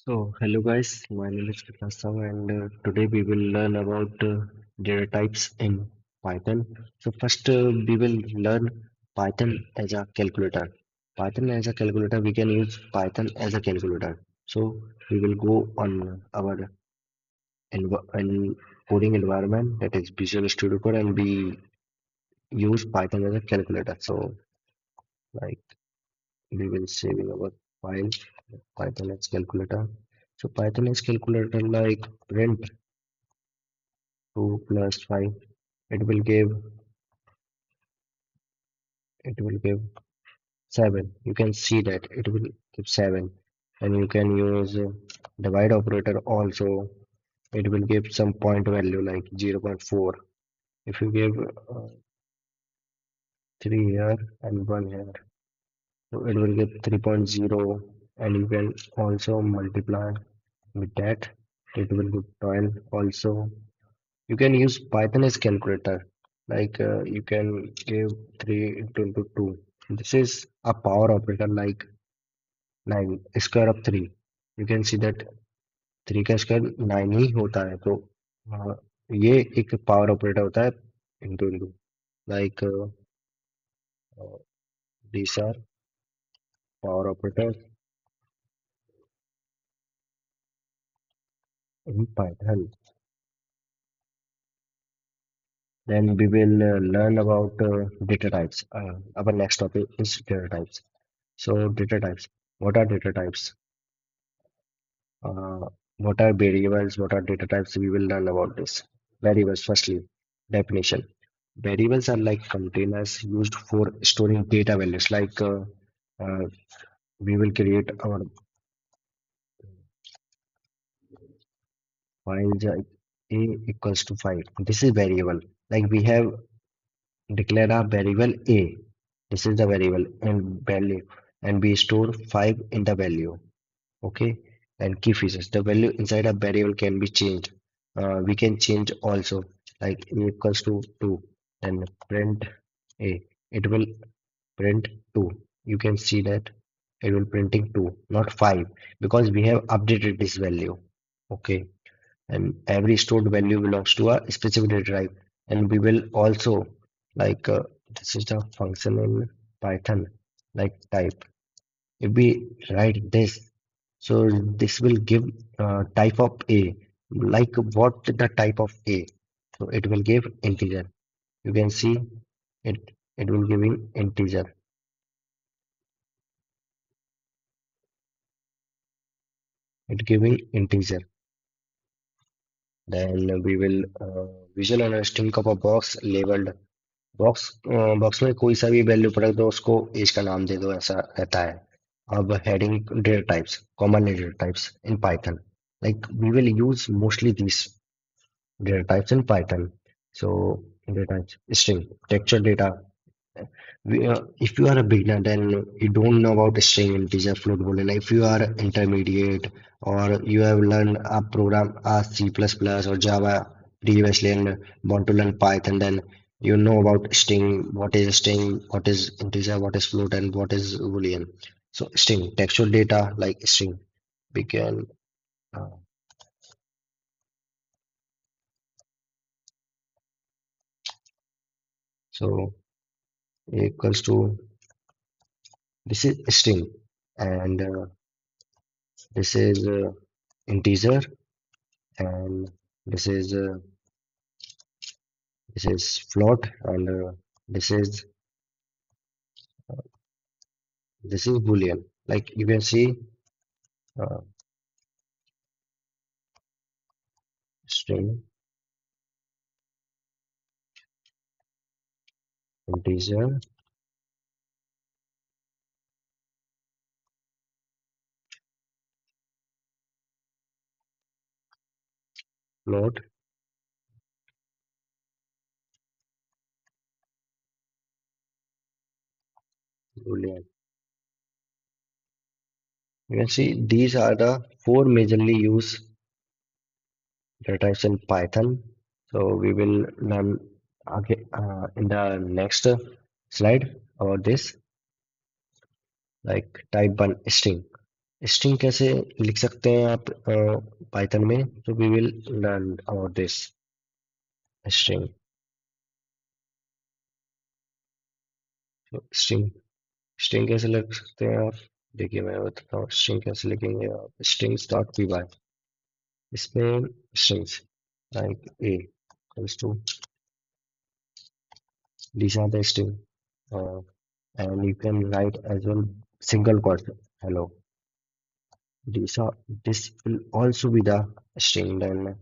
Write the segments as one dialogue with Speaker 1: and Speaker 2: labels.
Speaker 1: Hello guys, my name is Vikas Rao and today we will learn about data types in Python. First, we will learn Python as a calculator. Python as a calculator, we can use Python as a calculator. We will go on our coding environment, that is Visual Studio Code, and we use Python as a calculator. Like we will save in our file Python as calculator. Python as calculator like print 2 plus 5, it will give it will give 7. You can see that it will give 7, and you can use divide operator also. It will give some point value like 0.4. If you give 3 here and 1 here, so it will give 3.0, and you can also multiply with that. It will give 12 also. You can use Python as calculator. You can give 3 into 2. This is a power operator like 9 square of 3. You can see that 3 का square 9 ही होता है. अ, ये एक power operator होता है into like these are power operators in Python. Then we will learn about data types. Our next topic is data types. Data types. What are data types? Uh, what are variables? What are data types? We will learn about this. Variables, firstly, definition. Variables are like containers used for storing data values. Uh, we will create our find a equals to 5. This is variable. Like we have declared a variable a. This is the variable and value, and we store 5 in the value. Okay, and key features, the value inside a variable can be changed. We can change also, like a equals to 2, and print a, it will print 2. You can see that it will printing 2, not 5, because we have updated this value. Okay, and every stored value belongs to a specific data type. And we will also, like this is the function in Python, like type. If we write this, so this will give type of A. Like what the type of A? So it will give integer. You can see it will giving integer. It giving integer. Then we will visual understanding of a box labeled box में कोई सा भी value पड़े तो उसको as का नाम दे दो, ऐसा रहता है. अब heading data types, common data types in Python, like we will use mostly these data types in Python. So data types, string, texture data. If you are a beginner, then you don't know about string, integer, float, boolean. If you are intermediate or you have learned a program, C++ or Java previously and want to learn Python, then you know about string, what is string, what is integer, what is float, and what is boolean. So string, textual data like string, we can. Uh, so equals to, this is string, and this is integer, and this is uh, this is float, and this is boolean. Like you can see, uh, string, integer, float, boolean. You can see these are the four majorly used data types in Python. So we will learn again in the next slide about this. Like type one string. String कैसे लिख सकते हैं आप Python में? तो we will learn about this string. String string कैसे लिख सकते हैं आप? देखिए मैं बताता हूँ स्ट्रिंग कैसे लिखेंगे आप। स्ट्रिंग्स डॉट पी वाई, इसमें strings like a equals to these are the string, uh, and you can write as well single quote hello. This will also be the string. Then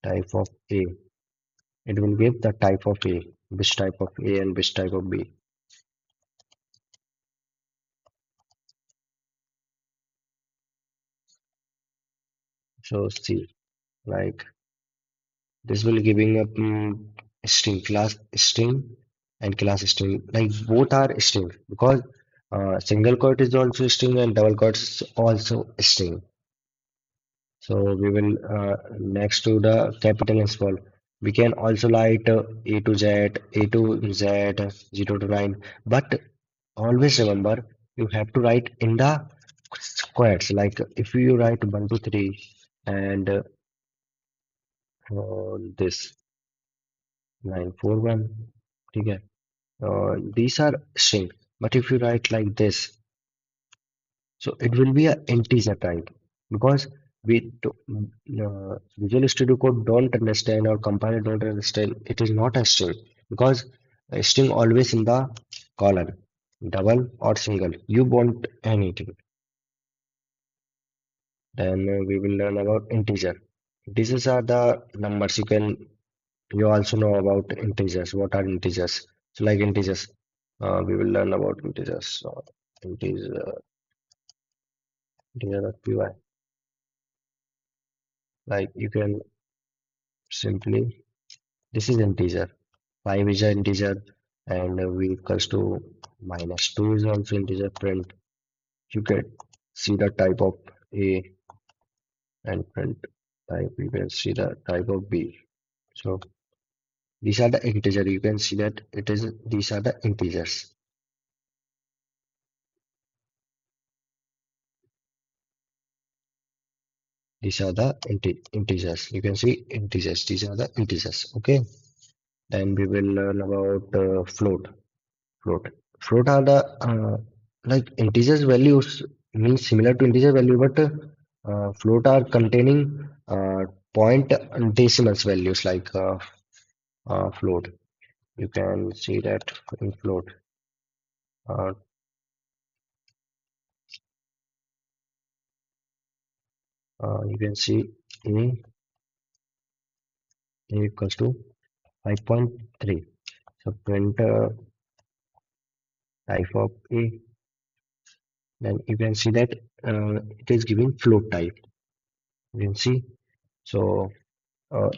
Speaker 1: type of a, it will give the type of a, which type of a and which type of b. So see, like this will giving a string class string and class string, like both are string because single quote is also string and double quote is also string. So we will next to the capital and small, we can also write a to z, a to z, 0 to 9, but always remember you have to write in the squares. Like if you write 1 to 3 and this 941, okay. These are string, but if you write like this, so it will be an integer type because Visual Studio Code don't understand or compiler don't understand. It is not a string because a string always in the column, double or single. You want anything. Then we will learn about integer. These are the numbers. You also know about integers. What are integers? So like integers, we will learn about integers. So integer.py. Like you can simply, this is integer. 5 is an integer and v equals to minus 2 is also integer. Print. You can see the type of a and print type. You can see the type of b. So these are the integer. You can see that it is these are the integers. These are the integers. You can see integers. These are the integers. Okay. Then we will learn about float. Float. Float are the like integers values means similar to integer value, but float are containing point decimals values like float. You can see that in float. Uh, you can see a equals to 5.3. So print type of a. Then you can see that it is giving float type. You can see. So uh,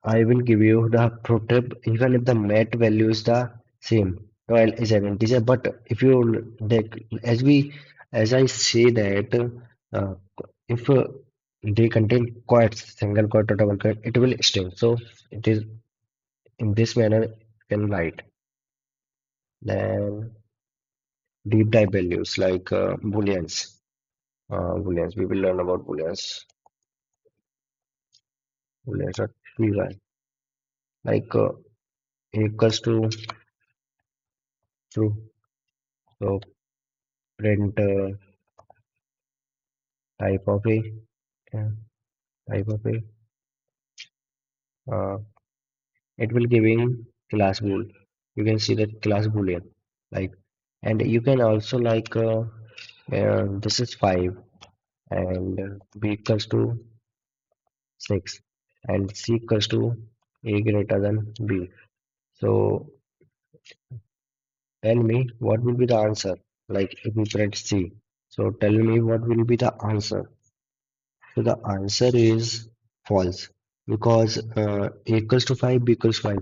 Speaker 1: I will give you the pro tip even if the mat value is the same. Well, is an integer, but if you as I say that uh, if they contain quotes, single quote or double quote, it will string. So it is in this manner you can write. Then deep dive values like booleans. Booleans. We will learn about booleans. Booleans are py like equals to true. So print type of a, uh, type of a, uh, it will giving class bool. You can see that class boolean like, and you can also like this is 5 and b equals to 6 and c equals to a greater than b. So tell me what will be the answer, like if we print c. So tell me what will be the answer. So the answer is false because A equals to 5, B equals 5.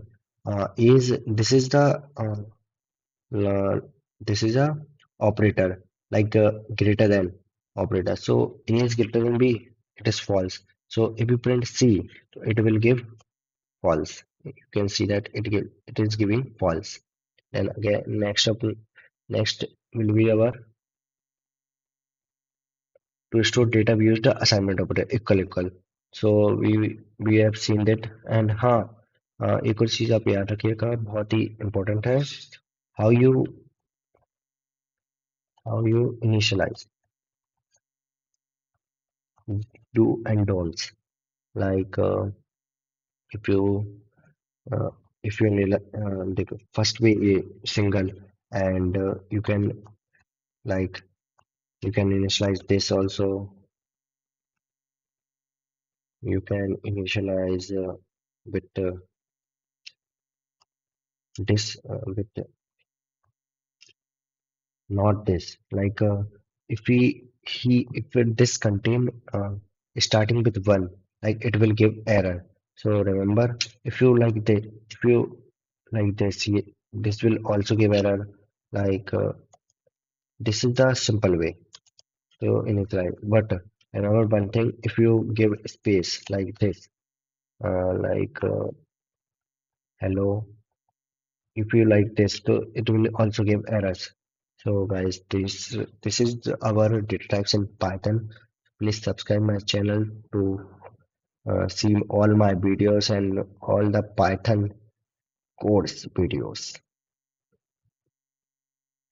Speaker 1: Is this is the uh, this is a operator like greater than operator. So A is greater than B, it is false. So if you print C, it will give false. You can see that it is giving false. Then again next will be our To store data, we use the assignment operator equal equal. So we have seen that. And हाँ, एक और चीज आप याद रखिएगा, बहुत ही important है, how you initialize do and don'ts. Like if you uh, the first way a single, and you can, like, you can initialize this also. You can initialize with this with not this, like if we he if this contain starting with one, like it will give error. So remember, if you like the if you like this, this will also give error. Like this is the simple way to initialize. But remember one thing, if you give space like this, like hello, if you like this, so it will also give errors. So guys, this is our data types in Python. Please subscribe my channel to see all my videos and all the Python course videos.